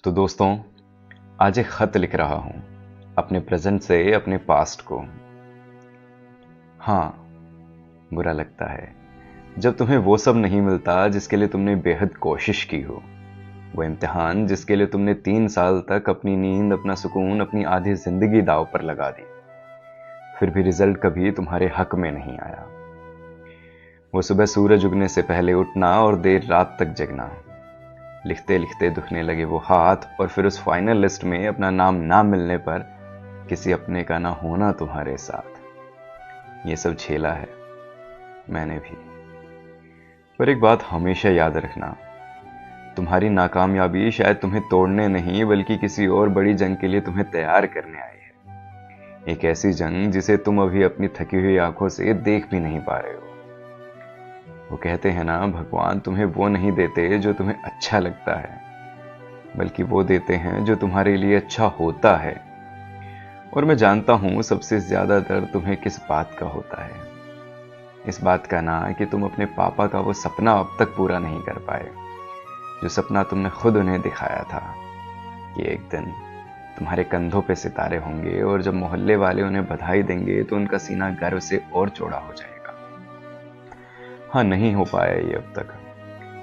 तो दोस्तों, आज एक खत लिख रहा हूं अपने प्रेजेंट से अपने पास्ट को। हाँ, बुरा लगता है जब तुम्हें वो सब नहीं मिलता जिसके लिए तुमने बेहद कोशिश की हो। वो इम्तिहान जिसके लिए तुमने 3 साल तक अपनी नींद, अपना सुकून, अपनी आधी जिंदगी दांव पर लगा दी, फिर भी रिजल्ट कभी तुम्हारे हक में नहीं आया। वो सुबह सूरज उगने से पहले उठना और देर रात तक जगना, लिखते लिखते दुखने लगे वो हाथ, और फिर उस फाइनल लिस्ट में अपना नाम ना मिलने पर किसी अपने का ना होना तुम्हारे साथ। ये सब झेला है मैंने भी। पर एक बात हमेशा याद रखना, तुम्हारी नाकामयाबी शायद तुम्हें तोड़ने नहीं बल्कि किसी और बड़ी जंग के लिए तुम्हें तैयार करने आई है। एक ऐसी जंग जिसे तुम अभी अपनी थकी हुई आंखों से देख भी नहीं पा रहे हो। वो कहते हैं ना, भगवान तुम्हें वो नहीं देते जो तुम्हें अच्छा लगता है, बल्कि वो देते हैं जो तुम्हारे लिए अच्छा होता है। और मैं जानता हूं सबसे ज्यादा दर्द तुम्हें किस बात का होता है। इस बात का ना कि तुम अपने पापा का वो सपना अब तक पूरा नहीं कर पाए, जो सपना तुमने खुद उन्हें दिखाया था कि एक दिन तुम्हारे कंधों पे सितारे होंगे और जब मोहल्ले वाले उन्हें बधाई देंगे तो उनका सीना गर्व से और चौड़ा हो जाएगा। हाँ, नहीं हो पाया ये अब तक,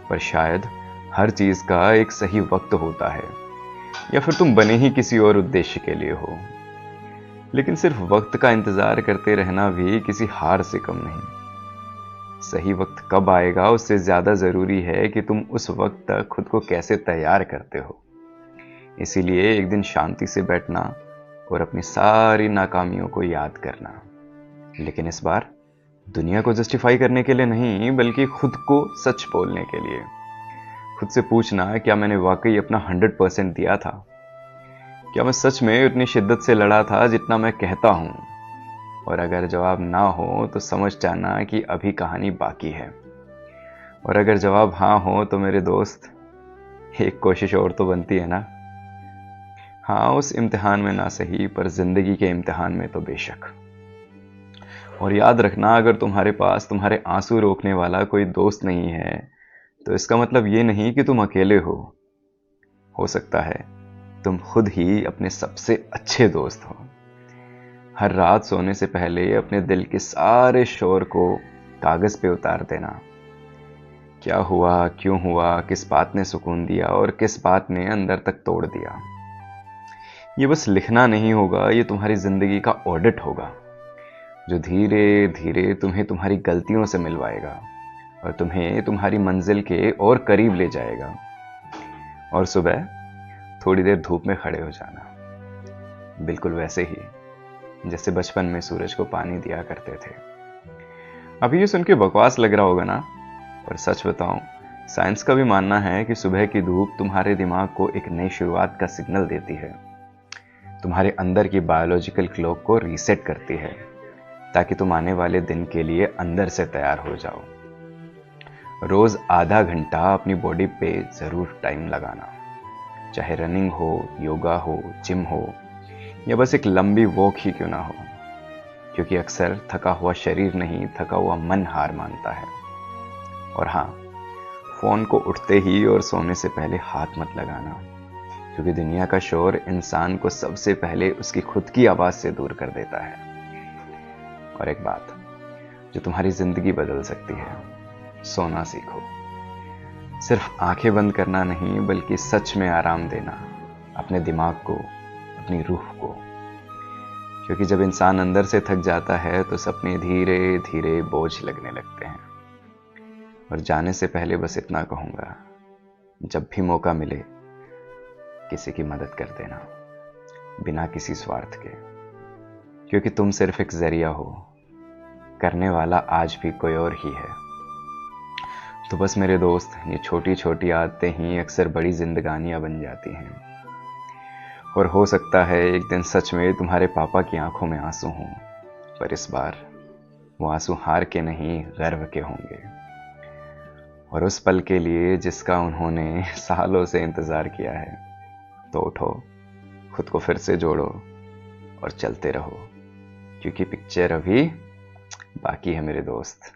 पर शायद हर चीज का एक सही वक्त होता है, या फिर तुम बने ही किसी और उद्देश्य के लिए हो। लेकिन सिर्फ वक्त का इंतजार करते रहना भी किसी हार से कम नहीं। सही वक्त कब आएगा उससे ज्यादा जरूरी है कि तुम उस वक्त तक खुद को कैसे तैयार करते हो। इसीलिए एक दिन शांति से बैठना और अपनी सारी नाकामियों को याद करना, लेकिन इस बार दुनिया को जस्टिफाई करने के लिए नहीं, बल्कि खुद को सच बोलने के लिए। खुद से पूछना, क्या मैंने वाकई अपना 100% दिया था? क्या मैं सच में उतनी शिद्दत से लड़ा था जितना मैं कहता हूं? और अगर जवाब ना हो तो समझ जाना कि अभी कहानी बाकी है। और अगर जवाब हाँ हो तो मेरे दोस्त, एक कोशिश और तो बनती है ना। हाँ, उस इम्तिहान में ना सही, पर जिंदगी के इम्तिहान में तो बेशक। और याद रखना, अगर तुम्हारे पास तुम्हारे आंसू रोकने वाला कोई दोस्त नहीं है तो इसका मतलब ये नहीं कि तुम अकेले हो। हो सकता है तुम खुद ही अपने सबसे अच्छे दोस्त हो। हर रात सोने से पहले अपने दिल के सारे शोर को कागज पे उतार देना। क्या हुआ, क्यों हुआ, किस बात ने सुकून दिया और किस बात ने अंदर तक तोड़ दिया। ये बस लिखना नहीं होगा, ये तुम्हारी जिंदगी का ऑडिट होगा, जो धीरे धीरे तुम्हें तुम्हारी गलतियों से मिलवाएगा और तुम्हें तुम्हारी मंजिल के और करीब ले जाएगा। और सुबह थोड़ी देर धूप में खड़े हो जाना, बिल्कुल वैसे ही जैसे बचपन में सूरज को पानी दिया करते थे। अभी ये सुन के बकवास लग रहा होगा ना, पर सच बताऊं, साइंस का भी मानना है कि सुबह की धूप तुम्हारे दिमाग को एक नई शुरुआत का सिग्नल देती है, तुम्हारे अंदर की बायोलॉजिकल क्लॉक को रीसेट करती है, ताकि तुम आने वाले दिन के लिए अंदर से तैयार हो जाओ। रोज आधा घंटा अपनी बॉडी पे जरूर टाइम लगाना, चाहे रनिंग हो, योगा हो, जिम हो, या बस एक लंबी वॉक ही क्यों ना हो, क्योंकि अक्सर थका हुआ शरीर नहीं, थका हुआ मन हार मानता है। और हाँ, फोन को उठते ही और सोने से पहले हाथ मत लगाना, क्योंकि दुनिया का शोर इंसान को सबसे पहले उसकी खुद की आवाज से दूर कर देता है। और एक बात जो तुम्हारी जिंदगी बदल सकती है, सोना सीखो। सिर्फ आंखें बंद करना नहीं, बल्कि सच में आराम देना अपने दिमाग को, अपनी रूह को। क्योंकि जब इंसान अंदर से थक जाता है तो सपने धीरे धीरे बोझ लगने लगते हैं। और जाने से पहले बस इतना कहूंगा, जब भी मौका मिले किसी की मदद कर देना, बिना किसी स्वार्थ के, क्योंकि तुम सिर्फ एक जरिया हो, करने वाला आज भी कोई और ही है। तो बस मेरे दोस्त, ये छोटी छोटी आदतें ही अक्सर बड़ी जिंदगानियां बन जाती हैं। और हो सकता है एक दिन सच में तुम्हारे पापा की आंखों में आंसू हों, पर इस बार वो आंसू हार के नहीं, गर्व के होंगे। और उस पल के लिए जिसका उन्होंने सालों से इंतजार किया है। तो उठो, खुद को फिर से जोड़ो और चलते रहो, क्योंकि पिक्चर अभी बाकी है मेरे दोस्त।